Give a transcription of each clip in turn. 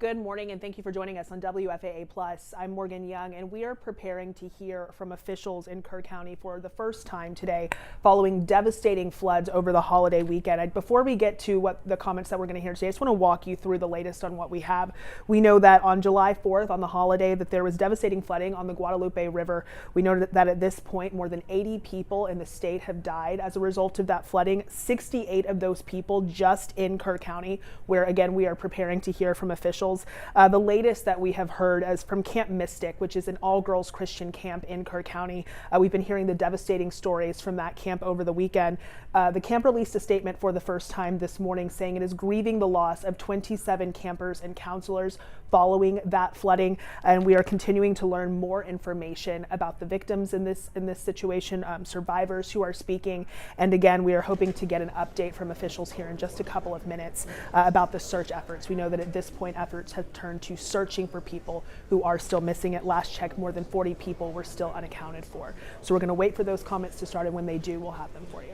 Good morning, and thank you for joining us on WFAA Plus. I'm Morgan Young, and we are preparing to hear from officials in Kerr County for the first time today following devastating floods over the holiday weekend. Before we get to what the comments that we're going to hear today, I just want to walk you through the latest on what we have. We know that on July 4th, on the holiday, that there was devastating flooding on the Guadalupe River. We know that at this point, more than 80 people in the state have died as a result of that flooding. 68 of those people just in Kerr County, where again we are preparing to hear from officials. The latest that we have heard is from Camp Mystic, which is an all-girls Christian camp in Kerr County. We've been hearing the devastating stories from that camp over the weekend. The camp released a statement for the first time this morning saying it is grieving the loss of 27 campers and counselors following that flooding, and we are continuing to learn more information about the victims in this situation, survivors who are speaking, and again we are hoping to get an update from officials here in just a couple of minutes about the search efforts. We know that at this point efforts have turned to searching for people who are still missing. At last check, more than 40 people were still unaccounted for. So we're going to wait for those comments to start, and when they do, we'll have them for you.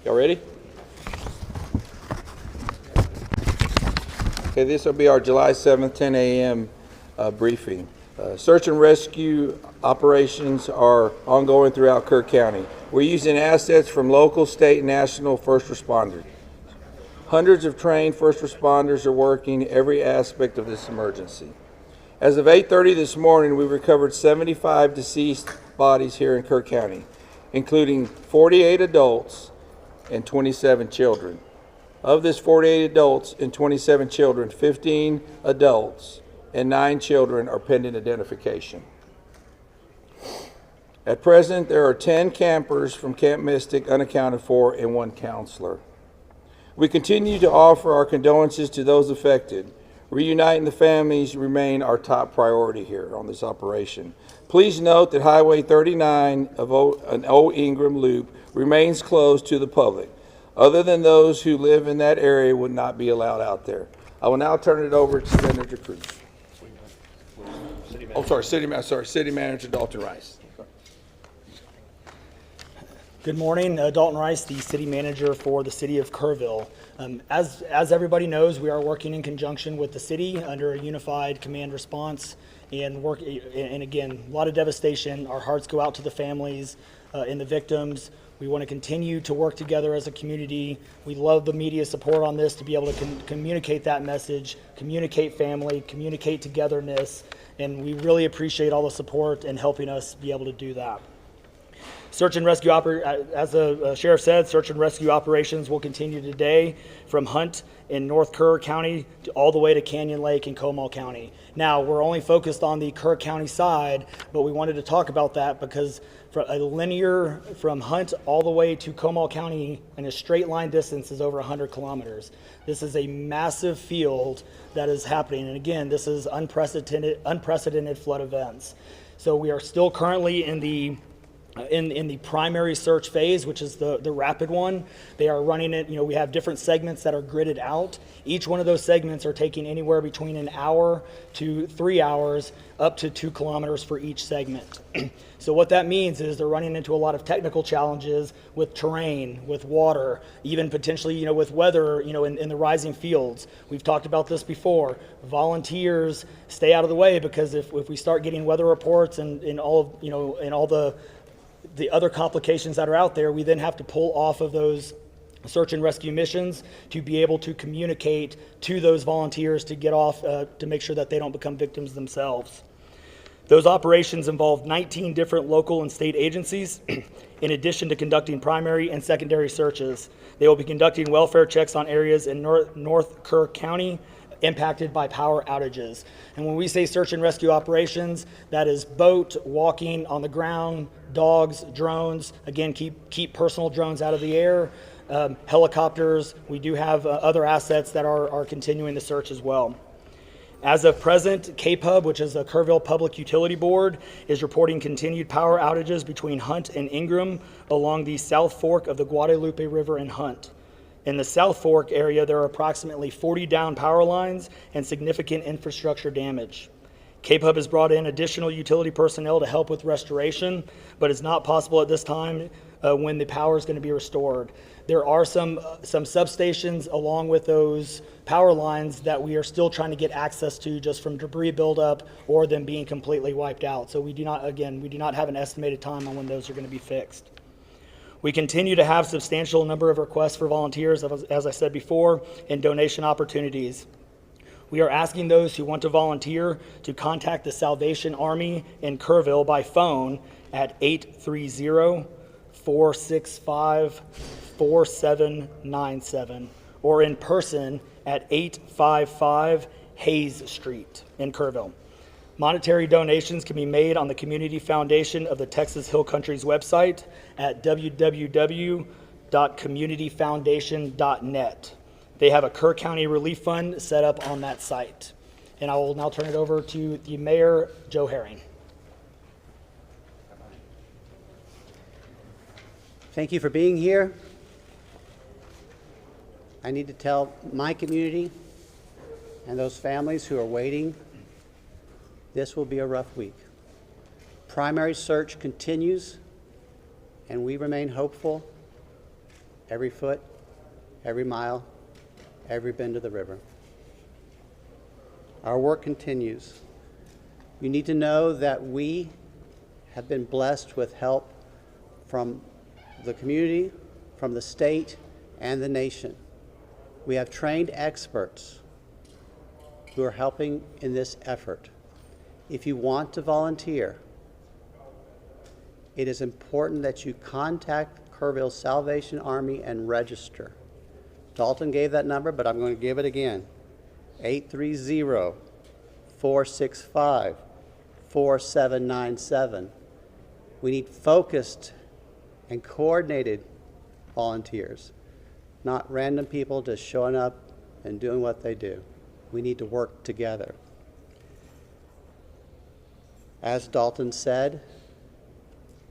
Y'all ready? Okay, this will be our July 7th, 10 a.m. Briefing. Search and rescue operations are ongoing throughout Kerr County. We're using assets from local, state, and national first responders. Hundreds of trained first responders are working every aspect of this emergency. As of 8:30 this morning, we recovered 75 deceased bodies here in Kerr County, including 48 adults and 27 children. Of this 48 adults and 27 children, 15 adults and 9 children are pending identification. At present, there are 10 campers from Camp Mystic unaccounted for and 1 counselor. We continue to offer our condolences to those affected. Reuniting the families remain our top priority here on this operation. Please note that Highway 39 of an Old Ingram Loop remains closed to the public. Other than those who live in that area would not be allowed out there. I will now turn it over to Senator Cruz. City Manager Dalton Rice. Good morning, Dalton Rice, the City Manager for the City of Kerrville. As everybody knows, we are working in conjunction with the city under a unified command response and again, a lot of devastation. Our hearts go out to the families and the victims. We want to continue to work together as a community. We love the media support on this to be able to communicate that message, communicate family, communicate togetherness, and we really appreciate all the support and helping us be able to do that. Search and rescue, as the sheriff said, search and rescue operations will continue today from Hunt in North Kerr County all the way to Canyon Lake in Comal County. Now, we're only focused on the Kerr County side, but we wanted to talk about that because for a linear from Hunt all the way to Comal County in a straight line distance is over 100 kilometers. This is a massive field that is happening. And again, this is unprecedented flood events. So we are still currently in the primary search phase, which is the rapid one. They are running it, we have different segments that are gridded out. Each one of those segments are taking anywhere between an hour to 3 hours, up to 2 kilometers for each segment. So what that means is they're running into a lot of technical challenges with terrain, with water, even potentially, with weather, in the rising fields. We've talked about this before. Volunteers stay out of the way because if we start getting weather reports and all the other complications that are out there, we then have to pull off of those search and rescue missions to be able to communicate to those volunteers to get off, to make sure that they don't become victims themselves. Those operations involve 19 different local and state agencies, in addition to conducting primary and secondary searches. They will be conducting welfare checks on areas in North Kerr County impacted by power outages. And when we say search and rescue operations, that is boat, walking, on the ground, dogs, drones. Again, keep personal drones out of the air. Helicopters. We do have other assets that are continuing the search as well. As of present, KPUB, which is the Kerrville Public Utility Board, is reporting continued power outages between Hunt and Ingram along the South Fork of the Guadalupe River in Hunt. In the South Fork area, there are approximately 40 down power lines and significant infrastructure damage. KPUB has brought in additional utility personnel to help with restoration, but it's not possible at this time when the power is going to be restored. There are some substations along with those power lines that we are still trying to get access to just from debris buildup or them being completely wiped out. So we do not have an estimated time on when those are going to be fixed. We continue to have substantial number of requests for volunteers, as I said before, and donation opportunities. We are asking those who want to volunteer to contact the Salvation Army in Kerrville by phone at 830-465-4797 or in person at 855 Hayes Street in Kerrville. Monetary donations can be made on the Community Foundation of the Texas Hill Country's website at www.communityfoundation.net. They have a Kerr County Relief Fund set up on that site. And I will now turn it over to the Mayor, Joe Herring. Thank you for being here. I need to tell my community and those families who are waiting, this will be a rough week. Primary search continues, and we remain hopeful every foot, every mile, every bend of the river. Our work continues. You need to know that we have been blessed with help from the community, from the state, and the nation. We have trained experts who are helping in this effort. If you want to volunteer, it is important that you contact Kerrville Salvation Army and register. Dalton gave that number, but I'm going to give it again. 830-465-4797. We need focused and coordinated volunteers, not random people just showing up and doing what they do. We need to work together. As Dalton said,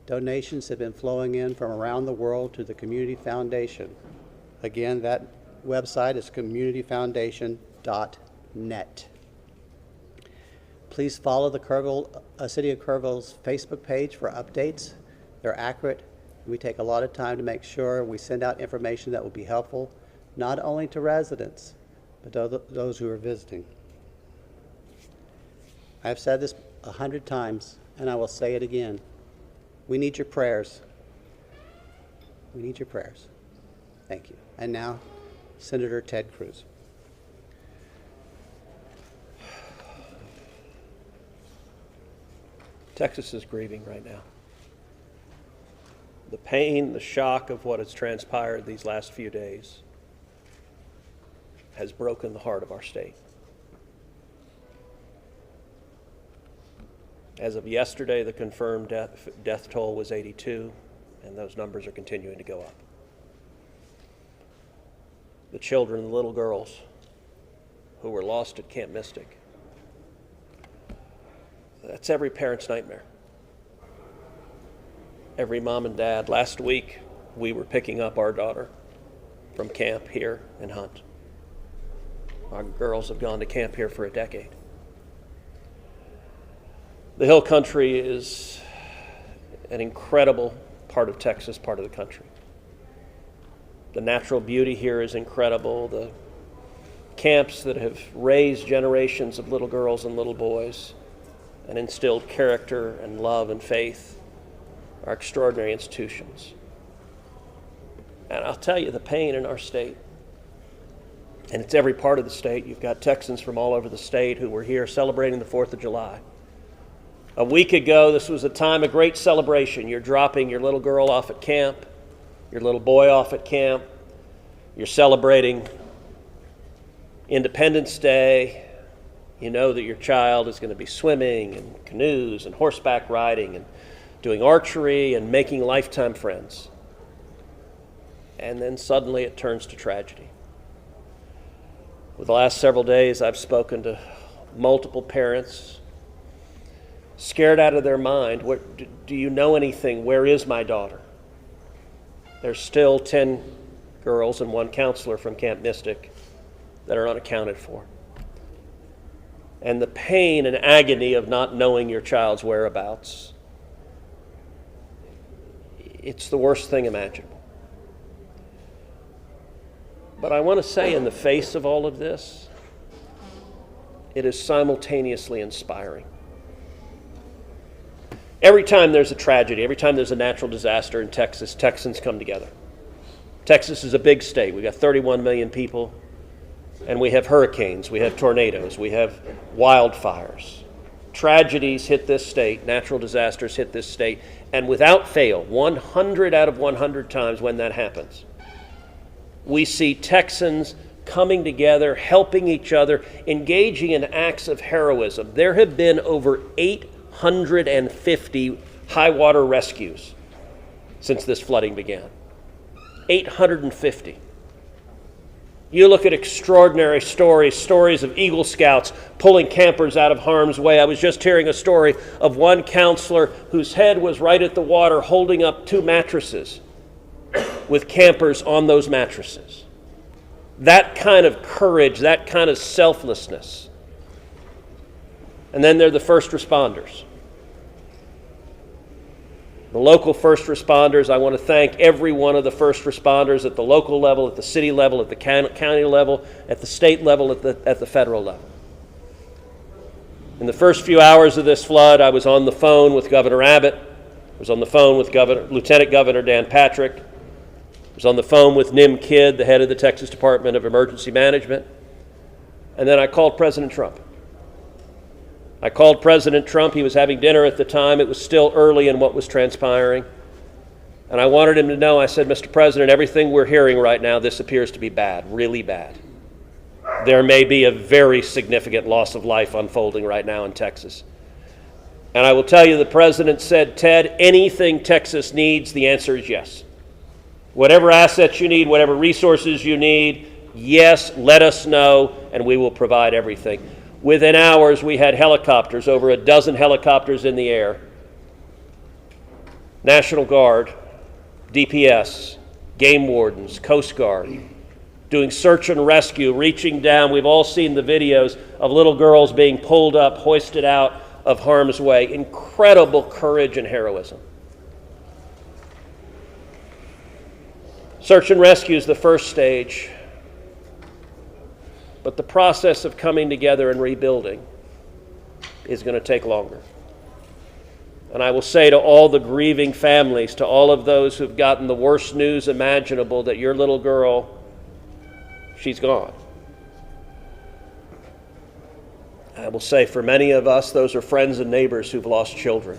donations have been flowing in from around the world to the Community Foundation. Again, that website is communityfoundation.net. Please follow the City of Kerrville's Facebook page for updates. They're accurate. We take a lot of time to make sure we send out information that will be helpful, not only to residents, but to those who are visiting. I've said this 100 times, and I will say it again. We need your prayers. We need your prayers. Thank you. And now, Senator Ted Cruz. Texas is grieving right now. The pain, the shock of what has transpired these last few days has broken the heart of our state. As of yesterday, the confirmed death toll was 82, and those numbers are continuing to go up. The children, the little girls who were lost at Camp Mystic, that's every parent's nightmare. Every mom and dad. Last week, we were picking up our daughter from camp here in Hunt. Our girls have gone to camp here for a decade. The Hill Country is an incredible part of Texas, part of the country. The natural beauty here is incredible. The camps that have raised generations of little girls and little boys and instilled character and love and faith are extraordinary institutions. And I'll tell you, the pain in our state, and it's every part of the state. You've got Texans from all over the state who were here celebrating the 4th of July. A week ago, this was a time of great celebration. You're dropping your little girl off at camp, your little boy off at camp. You're celebrating Independence Day. You know that your child is going to be swimming and canoes and horseback riding and doing archery and making lifetime friends. And then suddenly it turns to tragedy. Over the last several days, I've spoken to multiple parents scared out of their mind. Do you know anything? Where is my daughter? There's still 10 girls and 1 counselor from Camp Mystic that are unaccounted for. And the pain and agony of not knowing your child's whereabouts, it's the worst thing imaginable. But I want to say, in the face of all of this, it is simultaneously inspiring. Every time there's a tragedy, every time there's a natural disaster in Texas, Texans come together. Texas is a big state. We've got 31 million people, and we have hurricanes, we have tornadoes, we have wildfires. Tragedies hit this state, natural disasters hit this state, and without fail, 100 out of 100 times when that happens, we see Texans coming together, helping each other, engaging in acts of heroism. There have been over 850 high water rescues since this flooding began. 850. You look at extraordinary stories of Eagle Scouts pulling campers out of harm's way. I was just hearing a story of one counselor whose head was right at the water holding up 2 mattresses with campers on those mattresses. That kind of courage, that kind of selflessness. And then there are the first responders. The local first responders. I want to thank every one of the first responders at the local level, at the city level, at the county level, at the state level, at the federal level. In the first few hours of this flood, I was on the phone with Governor Abbott. I was on the phone with Lieutenant Governor Dan Patrick. I was on the phone with Nim Kidd, the head of the Texas Department of Emergency Management. And then I called President Trump. I called President Trump. He was having dinner at the time. It was still early in what was transpiring. And I wanted him to know, I said, Mr. President, everything we're hearing right now, this appears to be bad, really bad. There may be a very significant loss of life unfolding right now in Texas. And I will tell you, the President said, Ted, anything Texas needs, the answer is yes. Whatever assets you need, whatever resources you need, yes, let us know, and we will provide everything. Within hours, we had helicopters, over a dozen helicopters in the air. National Guard, DPS, game wardens, Coast Guard, doing search and rescue, reaching down. We've all seen the videos of little girls being pulled up, hoisted out of harm's way. Incredible courage and heroism. Search and rescue is the first stage. But the process of coming together and rebuilding is going to take longer. And I will say to all the grieving families, to all of those who've gotten the worst news imaginable, that your little girl, she's gone. I will say for many of us, those are friends and neighbors who've lost children.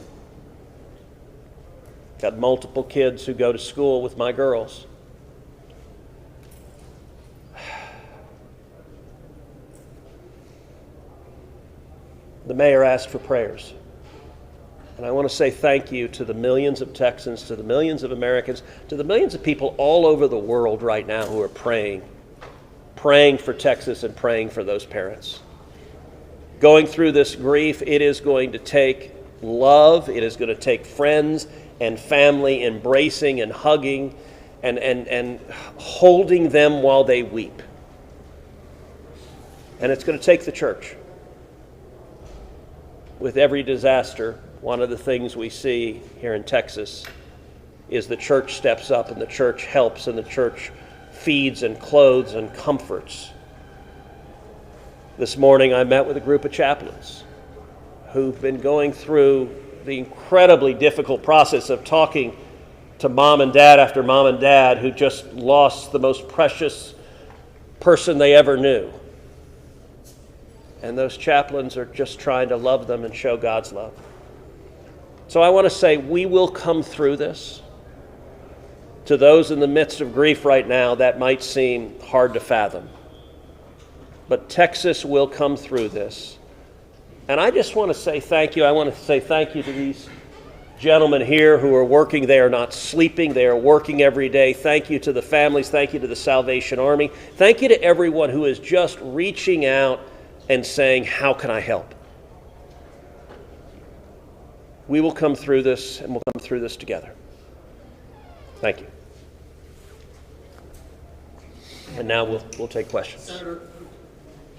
Got multiple kids who go to school with my girls. the mayor asked for prayers. And I want to say thank you to the millions of Texans, to the millions of Americans, to the millions of people all over the world right now who are praying for Texas and praying for those parents. Going through this grief, it is going to take love, it is going to take friends and family embracing and hugging and holding them while they weep. And it's going to take the church. With every disaster, one of the things we see here in Texas is the church steps up and the church helps and the church feeds and clothes and comforts. This morning I met with a group of chaplains who've been going through the incredibly difficult process of talking to mom and dad after mom and dad who just lost the most precious person they ever knew. And those chaplains are just trying to love them and show God's love. So I want to say we will come through this. To those in the midst of grief right now, that might seem hard to fathom. But Texas will come through this. And I just want to say thank you. I want to say thank you to these gentlemen here who are working. They are not sleeping. They are working every day. Thank you to the families. Thank you to the Salvation Army. Thank you to everyone who is just reaching out and saying, how can I help? We will come through this, and we'll come through this together. Thank you. And now we'll take questions. Senator,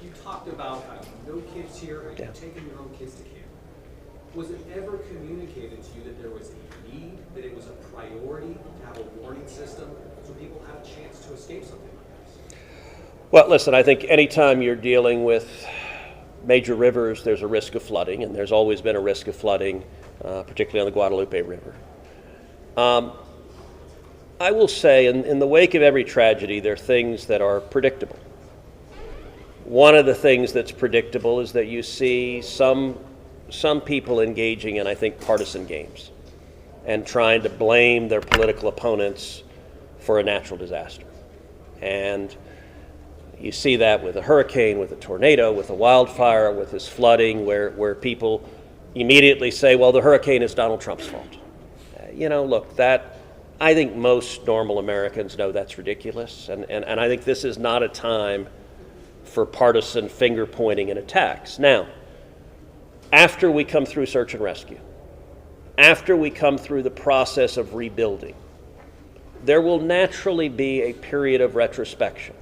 you talked about no kids here and taking your own kids to camp. Was it ever communicated to you that there was a need, that it was a priority to have a warning system so people have a chance to escape something like this? Well, listen, I think anytime you're dealing with major rivers, there's a risk of flooding, and there's always been a risk of flooding, particularly on the Guadalupe River. I will say, in the wake of every tragedy, there are things that are predictable. One of the things that's predictable is that you see some people engaging in, I think, partisan games and trying to blame their political opponents for a natural disaster. And you see that with a hurricane, with a tornado, with a wildfire, with this flooding, where people immediately say, well, the hurricane is Donald Trump's fault. Look, that I think most normal Americans know that's ridiculous. And I think this is not a time for partisan finger pointing and attacks. Now, after we come through search and rescue, after we come through the process of rebuilding, there will naturally be a period of retrospection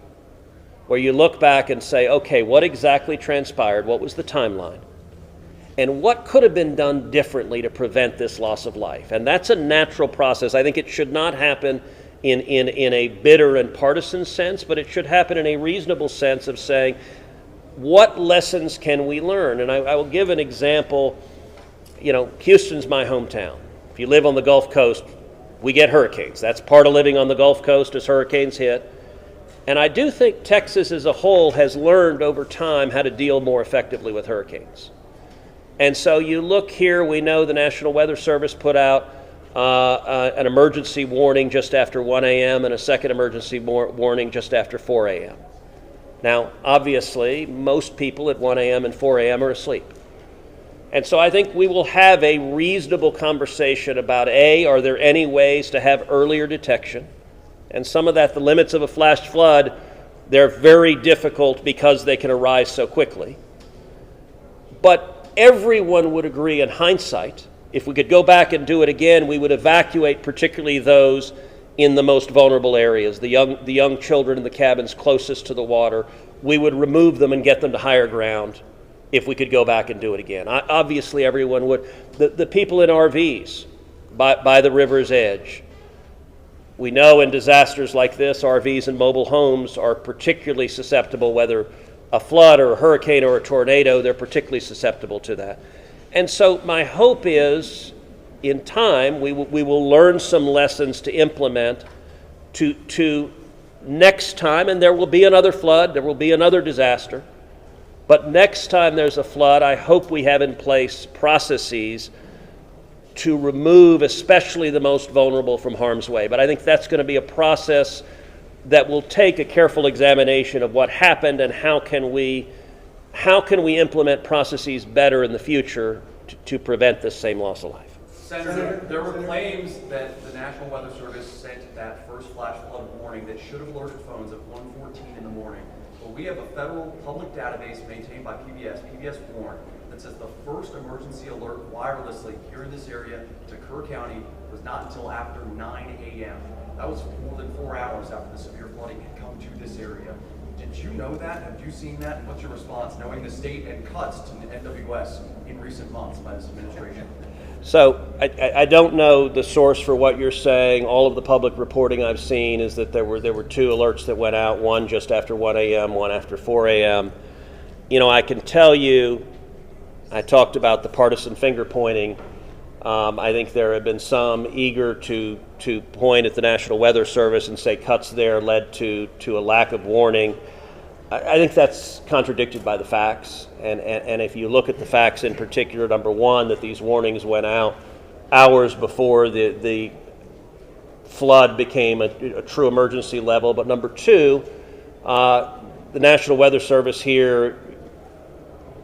where you look back and say, okay, what exactly transpired? What was the timeline? And what could have been done differently to prevent this loss of life? And that's a natural process. I think it should not happen in a bitter and partisan sense, but it should happen in a reasonable sense of saying, what lessons can we learn? And I will give an example. Houston's my hometown. If you live on the Gulf Coast, we get hurricanes. That's part of living on the Gulf Coast as hurricanes hit. And I do think Texas as a whole has learned over time how to deal more effectively with hurricanes. And so you look here, we know the National Weather Service put out an emergency warning just after 1 a.m. and a second emergency warning just after 4 a.m. Now, obviously, most people at 1 a.m. and 4 a.m. are asleep. And so I think we will have a reasonable conversation about, are there any ways to have earlier detection? And some of that, the limits of a flash flood, they're very difficult because they can arise so quickly. But everyone would agree in hindsight, if we could go back and do it again, we would evacuate particularly those in the most vulnerable areas, the young children in the cabins closest to the water. We would remove them and get them to higher ground if we could go back and do it again. Obviously, everyone would. The people in RVs by the river's edge. We know in disasters like this, RVs and mobile homes are particularly susceptible, whether a flood or a hurricane or a tornado, they're particularly susceptible to that. And so my hope is, in time, we will learn some lessons to implement to next time, and there will be another flood, there will be another disaster. But next time there's a flood, I hope we have in place processes to remove especially the most vulnerable from harm's way. But I think that's going to be a process that will take a careful examination of what happened and how can we how can we implement processes better in the future to prevent this same loss of life? Senator, there were claims that the National Weather Service sent that first flash flood warning that should have alerted phones at 1:14 in the morning. But we have a federal public database maintained by PBS Warn, that says the first emergency alert wirelessly here in this area to Kerr County was not until after 9 a.m. That was more than 4 hours after the severe flooding had come to this area. Did you know that? Have you seen that? And what's your response, knowing the state and cuts to the NWS in recent months by this administration? So I don't know the source for what you're saying. All of the public reporting I've seen is that there were 2 alerts that went out, one just after 1 a.m., one after 4 a.m. You know, I can tell you, I talked about the partisan finger pointing. I think there have been some eager to point at the National Weather Service and say cuts there led to a lack of warning. I think that's contradicted by the facts. And if you look at the facts in particular, number one, that these warnings went out hours before the flood became a true emergency level. But number two, the National Weather Service here,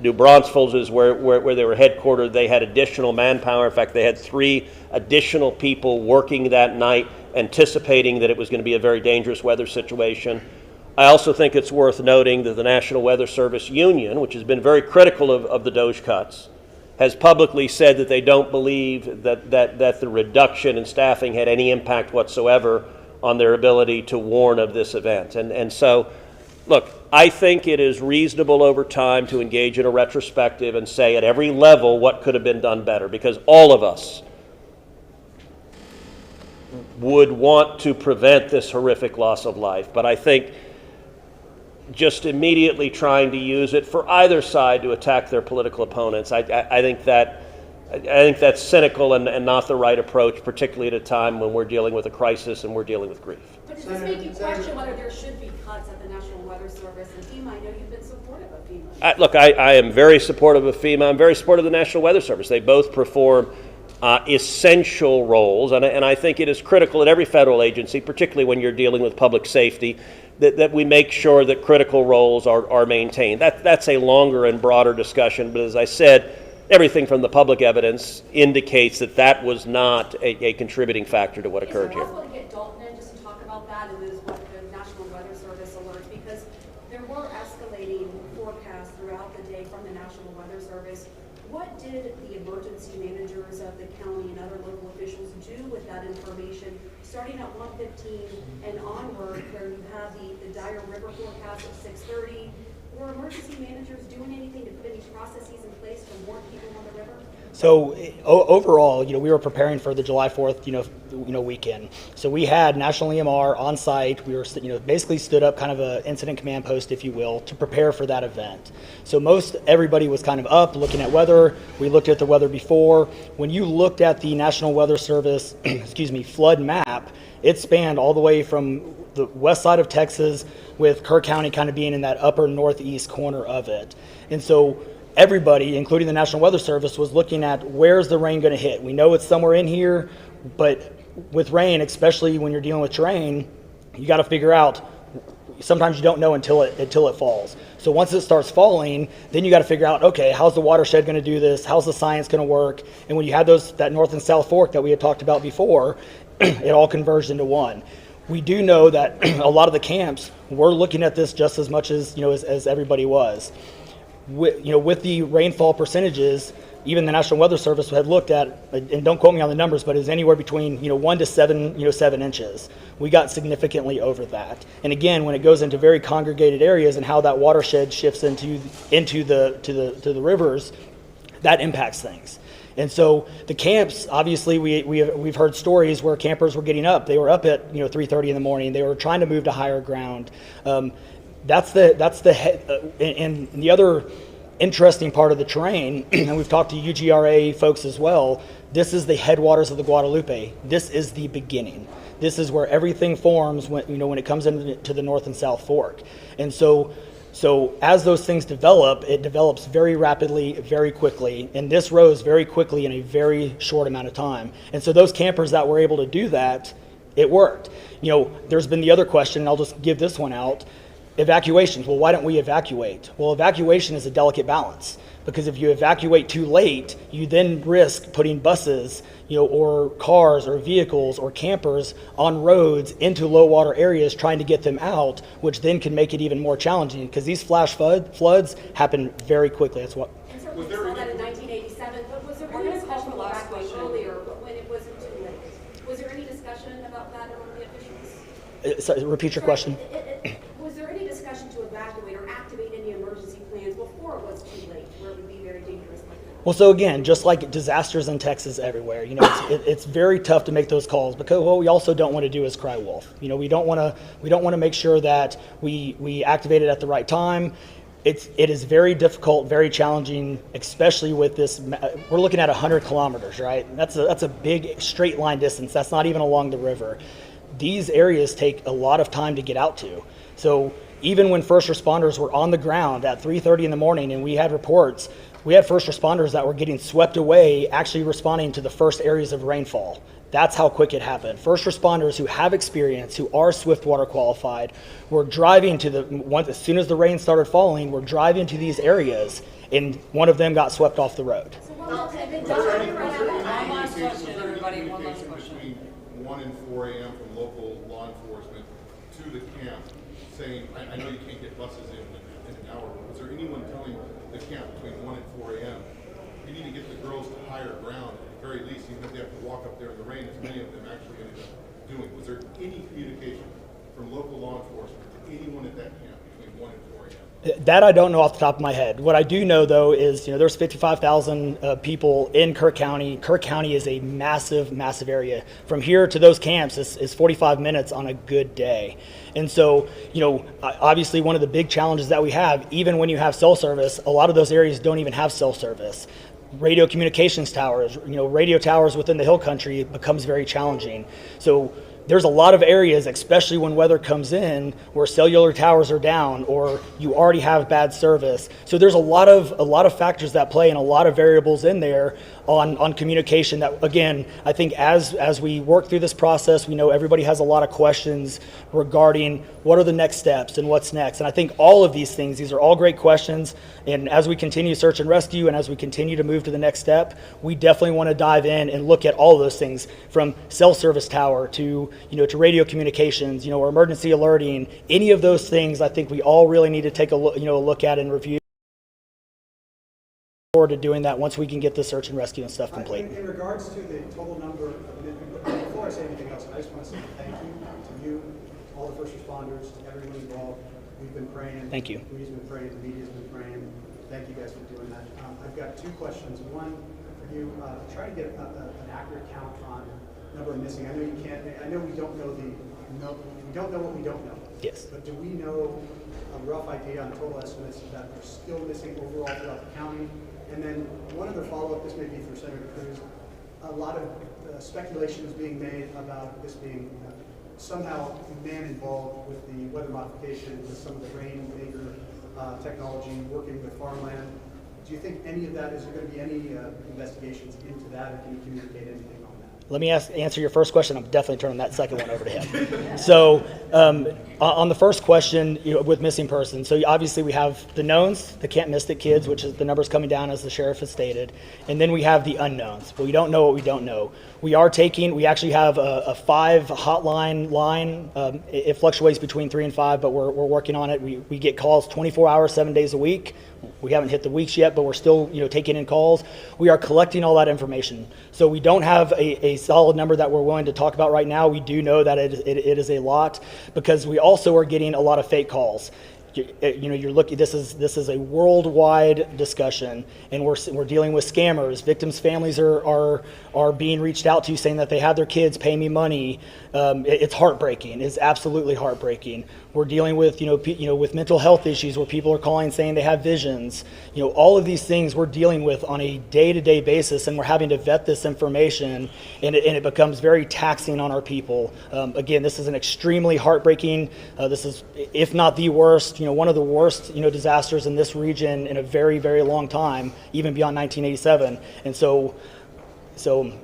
New Braunfels is where they were headquartered. They had additional manpower. In fact, they had 3 additional people working that night, anticipating that it was going to be a very dangerous weather situation. I also think it's worth noting that the National Weather Service Union, which has been very critical of the DOGE cuts, has publicly said that they don't believe that the reduction in staffing had any impact whatsoever on their ability to warn of this event. And so, look, I think it is reasonable over time to engage in a retrospective and say at every level what could have been done better, because all of us would want to prevent this horrific loss of life. But I think just immediately trying to use it for either side to attack their political opponents, I think that's cynical and not the right approach, particularly at a time when we're dealing with a crisis and we're dealing with grief. But does this make you question whether there should be cuts at the National Weather Service and FEMA? I know you've been supportive of FEMA. Look, I am very supportive of FEMA. I'm very supportive of the National Weather Service. They both perform essential roles, and I think it is critical at every federal agency, particularly when you're dealing with public safety, that we make sure that critical roles are maintained. That's a longer and broader discussion, but as I said, everything from the public evidence indicates that was not a contributing factor to what occurred here. Is it possible to get Dalton in just to talk about that and what the National Weather Service alerts? Because there were escalating forecasts throughout the day from the National Weather Service. What did the emergency managers of the county and other local officials do with that information, starting at 1:15 and onward, where you have the dire river forecast at 6:30? Were emergency managers doing anything to put any processes in place to warn people on the river? So overall, we were preparing for the July 4th, weekend. So we had National EMR on site. We were, basically stood up kind of a incident command post, if you will, to prepare for that event. So everybody was kind of up looking at weather. We looked at the weather before. When you looked at the National Weather Service, flood map, it spanned all the way from the west side of Texas, with Kerr County kind of being in that upper northeast corner of it. And so everybody, including the National Weather Service, was looking at where's the rain going to hit. We know it's somewhere in here, but with rain, especially when you're dealing with terrain, you got to figure out, sometimes you don't know until it falls. So once it starts falling, then you got to figure out, okay, how's the watershed going to do this? How's the science going to work? And when you had that north and south fork that we had talked about before, it all converged into one. We do know that a lot of the camps were looking at this just as much as everybody was. With the rainfall percentages, even the National Weather Service had looked at, and don't quote me on the numbers, but it's anywhere between 1 to 7 inches. We got significantly over that. And again, when it goes into very congregated areas and how that watershed shifts into the rivers, that impacts things. And so the camps, obviously, we've heard stories where campers were getting up. They were up at 3:30 in the morning. They were trying to move to higher ground. That's the and the other interesting part of the terrain, and we've talked to UGRA folks as well. This is the headwaters of the Guadalupe. This is the beginning. This is where everything forms when it comes into the North and South Fork. And so as those things develop, it develops very rapidly, very quickly, and this rose very quickly in a very short amount of time. And so those campers that were able to do that, it worked. There's been the other question, and I'll just give this one out. Evacuations. Well, why don't we evacuate? Well, evacuation is a delicate balance, because if you evacuate too late, you then risk putting buses, or cars or vehicles or campers on roads into low water areas trying to get them out, which then can make it even more challenging, because these flash floods happen very quickly. That's what. And certainly we saw that in 1987, but was there any discussion about evacuation earlier, but when it wasn't too late? Was there any discussion about that among the officials? Sorry, repeat your question. Was there any discussion to evacuate or activate any emergency plans before it was too late, where it would be very dangerous like that? Well, so again, just like disasters in Texas everywhere, it's very tough to make those calls, because what we also don't want to do is cry wolf. We don't want to make sure that we activate it at the right time. It is very difficult, very challenging, especially with this. We're looking at 100 kilometers, right? That's a big straight line distance. That's not even along the river. These areas take a lot of time to get out to. So even when first responders were on the ground at 3:30 in the morning, and we had reports, we had first responders that were getting swept away, actually responding to the first areas of rainfall. That's how quick it happened. First responders who have experience, who are Swiftwater qualified, were driving to as soon as the rain started falling, were driving to these areas, and one of them got swept off the road. So what else have been One last question, everybody, one last question. Between 1 and 4 a.m. from local law enforcement to the camp saying, I know you can't get buses in an hour, but was there anyone telling the camp between 1 and 4 a.m. you need to get the girls to higher ground at the very least, even if they have to walk up there in the rain, as many of them actually ended up doing? Was there any communication from local law enforcement to anyone at that camp between 1 and 4 a.m.? That I don't know off the top of my head. What I do know, though, is there's 55,000 people in Kerr County. Kerr County is a massive, massive area. From here to those camps is 45 minutes on a good day. And so, obviously one of the big challenges that we have, even when you have cell service, a lot of those areas don't even have cell service. Radio communications towers, radio towers within the hill country becomes very challenging. So there's a lot of areas, especially when weather comes in, where cellular towers are down or you already have bad service. So there's a lot of factors that play and a lot of variables in there on communication that, again, I think as we work through this process, we know everybody has a lot of questions regarding what are the next steps and what's next. And I think all of these things, these are all great questions. And as we continue search and rescue and as we continue to move to the next step, we definitely want to dive in and look at all of those things, from cell service tower to radio communications, or emergency alerting. Any of those things, I think we all really need to take a look at and review. Forward to doing that once we can get the search and rescue and stuff complete. In regards to the total number of, before I say anything else, I just want to say thank you to you, all the first responders, everyone involved. We've been praying. Thank you. We've been praying. The media's been praying. Thank you guys for doing that. I've got two questions. One for you. Try to get an accurate count on number of missing. I know you can't. I know we don't know we don't know what we don't know. Yes. But do we know a rough idea on total estimates that are still missing overall throughout the county? And then one other follow-up, this may be for Senator Cruz. A lot of speculation is being made about this being somehow man involved with the weather modification, with some of the rainmaker technology, working with farmland. Do you think any of that, is there going to be any investigations into that, or can you communicate anything on that? Let me answer your first question. I'm definitely turning that second one over to him. So on the first question, with missing persons, so obviously we have the knowns, the can't miss it kids, which is the numbers coming down as the sheriff has stated, and then we have the unknowns. But we don't know what we don't know. We actually have a 5 hotline line. It fluctuates between 3 and 5, but we're working on it. We get calls 24 hours, 7 days a week. We haven't hit the weeks yet, but we're still taking in calls. We are collecting all that information. So we don't have a solid number that we're willing to talk about right now. We do know that it is a lot, because we also are getting a lot of fake calls. You're looking. This is a worldwide discussion, and we're dealing with scammers. Victims' families are being reached out to, saying that they have their kids pay me money. It's heartbreaking. It's absolutely heartbreaking. We're dealing with with mental health issues where people are calling saying they have visions. All of these things we're dealing with on a day-to-day basis, and we're having to vet this information, and it becomes very taxing on our people. Again, this is an extremely heartbreaking. This is, if not the worst, one of the worst disasters in this region in a very, very long time, even beyond 1987. And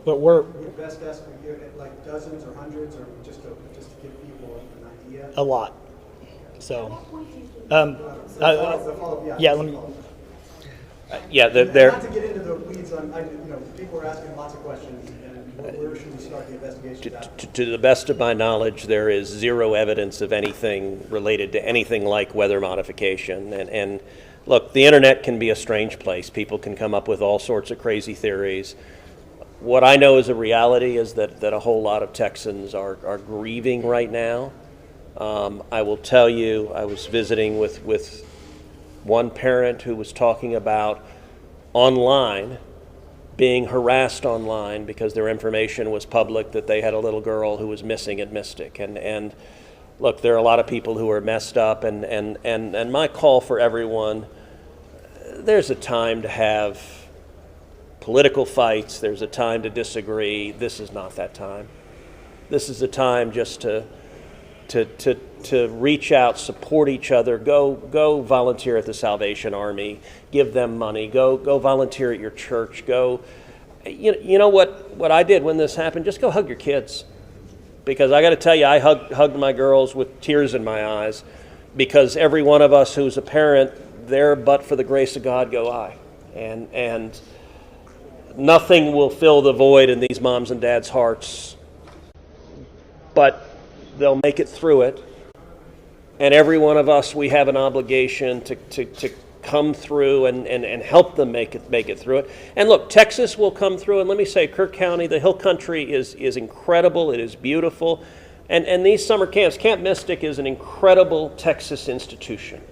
but we're Your best estimate, like dozens or hundreds, or just to give people an idea? a lot. So, The follow-up, yeah, let me. Yeah, Not there. to get into the weeds on, people are asking lots of questions, and where should we start the investigation at? To the best of my knowledge, there is zero evidence of anything related to anything like weather modification. And look, the internet can be a strange place. People can come up with all sorts of crazy theories. What I know is a reality is that a whole lot of Texans are grieving right now. I will tell you, I was visiting with one parent who was talking about online being harassed online because their information was public that they had a little girl who was missing at Mystic. And look, there are a lot of people who are messed up, and my call for everyone, there's a time to have political fights, there's a time to disagree. This is not that time. This is a time just to reach out, support each other, go volunteer at the Salvation Army, give them money, go volunteer at your church, go. You know what I did when this happened? Just go hug your kids, because I got to tell you, I hugged my girls with tears in my eyes, because every one of us who's a parent, there but for the grace of God go I, and nothing will fill the void in these moms and dads' hearts, but they'll make it through it. And every one of us, we have an obligation to come through and help them make it through it. And look, Texas will come through. And let me say, Kerr County, the Hill Country is incredible. It is beautiful. And these summer camps, Camp Mystic is an incredible Texas institution.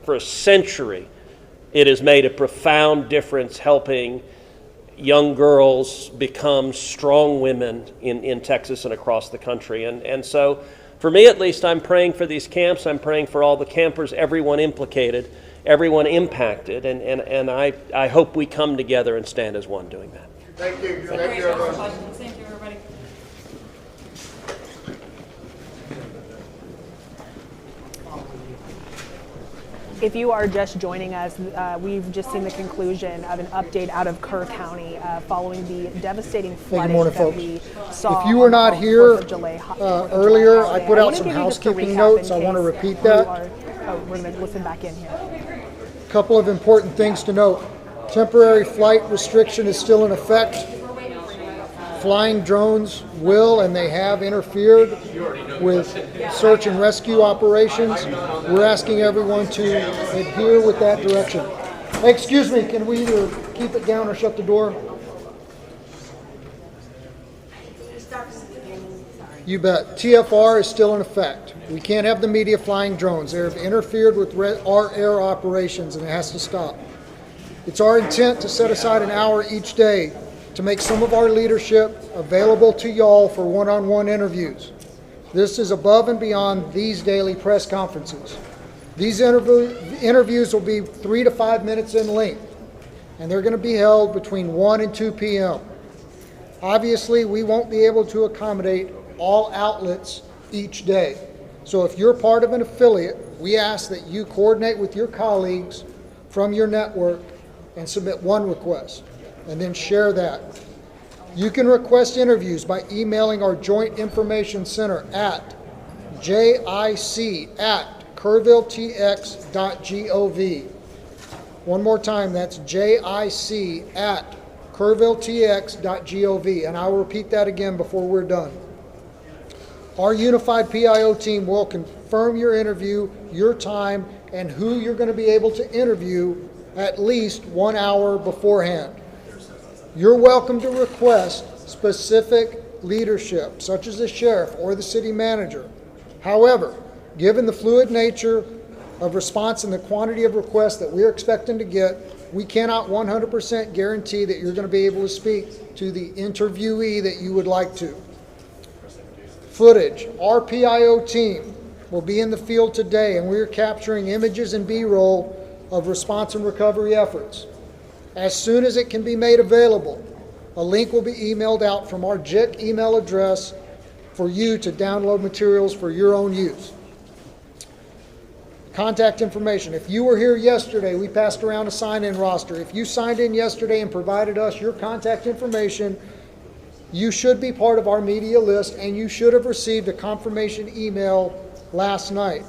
For a century, it has made a profound difference helping young girls become strong women in Texas and across the country. And so, for me at least, I'm praying for these camps. I'm praying for all the campers, everyone implicated, everyone impacted, and I hope we come together and stand as one doing that. Thank you. Thank you, everyone. Thank you, everybody. If you are just joining us, we've just seen the conclusion of an update out of Kerr County following the devastating flooding morning, that folks. we saw. If you were not on the here 4th of July earlier, I put out wanna some give you just a housekeeping recap notes. in I want to case repeat you that. we're going to listen back in here. A couple of important things to note. Temporary flight restriction is still in effect. Flying drones will and they have interfered with search and rescue operations. We're asking everyone to adhere with that direction. Hey, excuse me, can we either keep it down or shut the door? You bet. TFR is still in effect. We can't have the media flying drones. They have interfered with our air operations, and it has to stop. It's our intent to set aside an hour each day to make some of our leadership available to y'all for one-on-one interviews. This is above and beyond these daily press conferences. These interviews will be 3 to 5 minutes in length, and they're going to be held between 1 and 2 p.m. Obviously, we won't be able to accommodate all outlets each day. So if you're part of an affiliate, we ask that you coordinate with your colleagues from your network and submit one request, and then share that. You can request interviews by emailing our Joint Information Center at jic@kerrvilletx.gov. One more time, that's jic@kerrvilletx.gov, and I'll repeat that again before we're done. Our unified PIO team will confirm your interview, your time, and who you're going to be able to interview at least 1 hour beforehand. You're welcome to request specific leadership, such as the sheriff or the city manager. However, given the fluid nature of response and the quantity of requests that we're expecting to get, we cannot 100% guarantee that you're going to be able to speak to the interviewee that you would like to. Footage. Our PIO team will be in the field today, and we're capturing images and B-roll of response and recovery efforts. As soon as it can be made available, a link will be emailed out from our JIC email address for you to download materials for your own use. Contact information. If you were here yesterday, we passed around a sign-in roster. If you signed in yesterday and provided us your contact information, you should be part of our media list, and you should have received a confirmation email last night.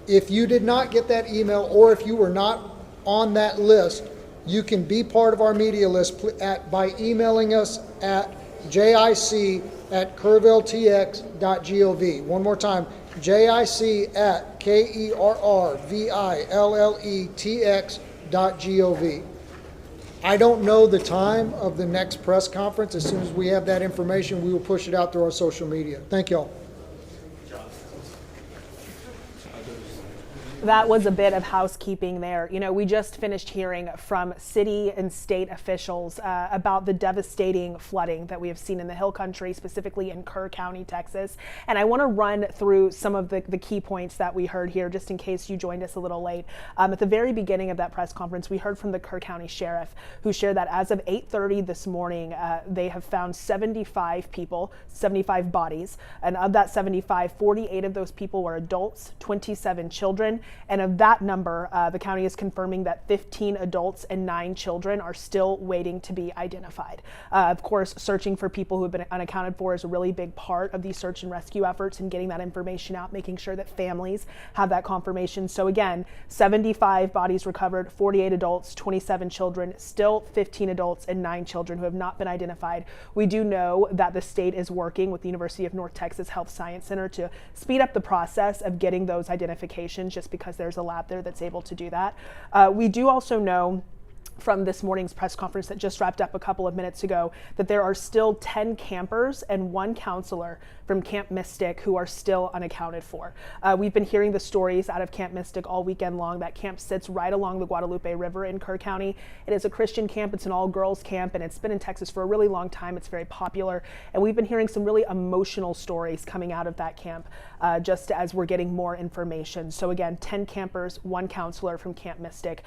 If you did not get that email, or if you were not on that list, you can be part of our media list by emailing us at jic@kerrvilletx.gov. One more time, jic@kerrvilletx.gov. I don't know the time of the next press conference. As soon as we have that information, we will push it out through our social media. Thank y'all. That was a bit of housekeeping there. You know, we just finished hearing from city and state officials about the devastating flooding that we have seen in the Hill Country, specifically in Kerr County, Texas. And I want to run through some of the key points that we heard here, just in case you joined us a little late. At the very beginning of that press conference, we heard from the Kerr County Sheriff, who shared that as of 8:30 this morning, they have found 75 people, 75 bodies. And of that 75, 48 of those people were adults, 27 children. And of that number, the county is confirming that 15 adults and 9 children are still waiting to be identified. Of course, searching for people who have been unaccounted for is a really big part of these search and rescue efforts, and getting that information out, making sure that families have that confirmation. So again, 75 bodies recovered, 48 adults, 27 children, still 15 adults and 9 children who have not been identified. We do know that the state is working with the University of North Texas Health Science Center to speed up the process of getting those identifications, just because there's a lab there that's able to do that. We do also know from this morning's press conference that just wrapped up a couple of minutes ago that there are still 10 campers and 1 counselor from Camp Mystic who are still unaccounted for. We've been hearing the stories out of Camp Mystic all weekend long. That camp sits right along the Guadalupe River in Kerr County. It is a Christian camp. It's an all-girls camp, and it's been in Texas for a really long time. It's very popular, and we've been hearing some really emotional stories coming out of that camp just as we're getting more information. So again, 10 campers, 1 counselor from Camp Mystic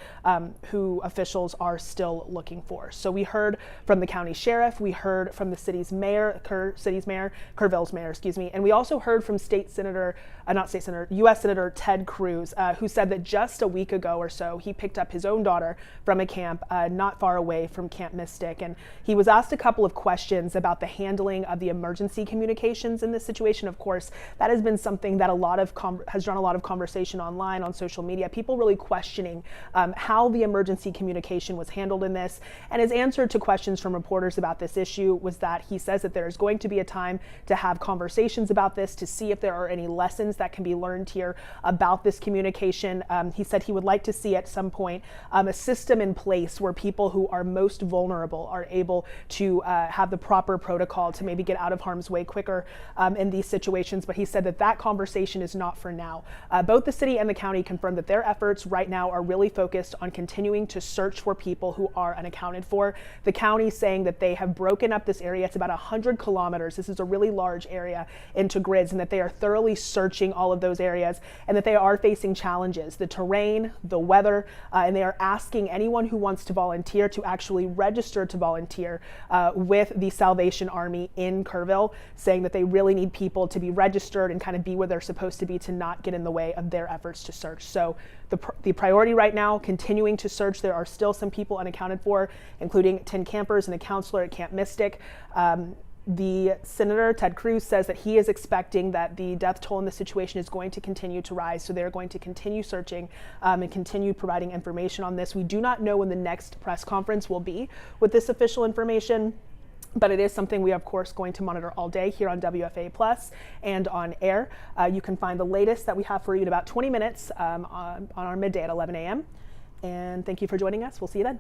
who officials are still looking for. So we heard from the county sheriff, we heard from the city's mayor, Kerrville's mayor, and we also heard from U.S. Senator Ted Cruz, who said that just a week ago or so, he picked up his own daughter from a camp not far away from Camp Mystic. And he was asked a couple of questions about the handling of the emergency communications in this situation. Of course, that has been something that has drawn a lot of conversation online, on social media, people really questioning how the emergency communication was handled in this. And his answer to questions from reporters about this issue was that he says that there is going to be a time to have conversations about this, to see if there are any lessons that can be learned here about this communication. He said he would like to see at some point a system in place where people who are most vulnerable are able to have the proper protocol to maybe get out of harm's way quicker in these situations. But he said that that conversation is not for now. Both the city and the county confirmed that their efforts right now are really focused on continuing to search for people who are unaccounted for. The county saying that they have broken up this area. It's about 100 kilometers. This is a really large area, into grids, and that they are thoroughly searching all of those areas, and that they are facing challenges, the terrain, the weather, and they are asking anyone who wants to volunteer to actually register to volunteer with the Salvation Army in Kerrville, saying that they really need people to be registered and kind of be where they're supposed to be, to not get in the way of their efforts to search. So the priority right now, continuing to search. There are still some people unaccounted for, including 10 campers and a counselor at Camp Mystic. The Senator Ted Cruz says that he is expecting that the death toll in this situation is going to continue to rise. So they're going to continue searching and continue providing information on this. We do not know when the next press conference will be with this official information, but it is something we are, of course, going to monitor all day here on WFA Plus and on air. You can find the latest that we have for you in about 20 minutes on our midday at 11 a.m. And thank you for joining us. We'll see you then.